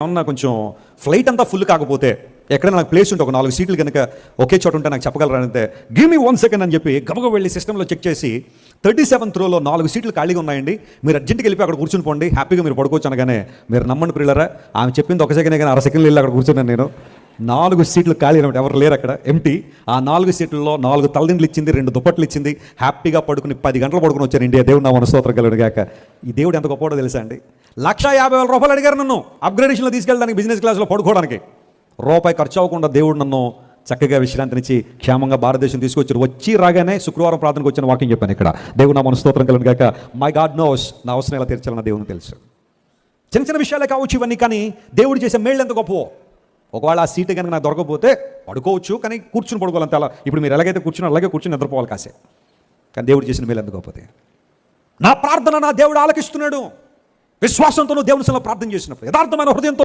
ఏమన్నా కొంచెం ఫ్లైట్ అంతా ఫుల్ కాకపోతే ఎక్కడైనా నాకు ప్లేస్ ఉంటే ఒక 4 సీట్లు కనుక ఒకే చోట ఉంటే నాకు చెప్పగలరా అంటే గివ్ మీ 1 సెకండ్ అని చెప్పి గబగబా వెళ్ళి సిస్టంలో చెక్ చేసి 37th రోలో 4 సీట్లు ఖాళీగా ఉన్నాయండి, మీరు అర్జెంట్కి వెళ్ళి అక్కడ కూర్చుని పోండి, హ్యాపీగా మీరు పడుకోవచ్చు అనగానే మీరు నమ్మండి ప్రియులరా, ఆమె చెప్పింది 1 సెకండ్ కానీ 1/2 సెకండ్లు వెళ్ళి అక్కడ కూర్చున్నాను నేను. 4 సీట్లు ఖాళీ అయినప్పుడు ఎవరు లేరు అక్కడ, ఎంటీ. ఆ 4 సీట్లలో 4 తలదిండ్లు ఇచ్చింది, 2 దుప్పట్లు ఇచ్చింది, హ్యాపీగా పడుకుని 10 గంటలు పడుకుని వచ్చారు ఇండియా. దేవుడు నా మనస్తోత్రం కలుగును గాక. ఈ దేవుడు ఎంత గొప్పవాడో తెలుసా అండి. 1,50,000 అడిగారు నన్ను అప్గ్రేడేషన్లో తీసుకెళ్ళడానికి, బిజినెస్ క్లాస్లో పడుకోవడానికి. రూపాయి ఖర్చు అవ్వకుండా దేవుడు నన్ను చక్కగా విశ్రాంతినిచ్చి క్షేమంగా భారతదేశం తీసుకొచ్చారు. వచ్చి రాగానే శుక్రవారం ప్రార్థనకు వచ్చిన వాక్యం చెప్పాను ఇక్కడ. దేవుడు నా మనస్తోత్రం కలుగును గాక. మై గాడ్ నోస్, నా అవసరం ఎలా తీర్చాలన్న దేవుని తెలుసు. చిన్న చిన్న విషయాలే కావచ్చు ఇవన్నీ, కానీ దేవుడు చేసే మేళ్ళు ఎంత గొప్పవో. ఒకవేళ ఆ సీటు కనుక నాకు దొరకకపోతే పడుకోవచ్చు, కానీ కూర్చుని పడుకోవాలంత. అలా ఇప్పుడు మీరు ఎలాగైతే కూర్చుని అలాగే కూర్చుని నిద్రపోవాలి కాసే. కానీ దేవుడు చేసిన మేలు ఎంత గొప్పది. నా ప్రార్థన నా దేవుడు ఆలకిస్తున్నాడు. విశ్వాసంతో దేవుని సన్నిధిలో ప్రార్థన చేసినప్పుడు, యథార్థమైన హృదయంతో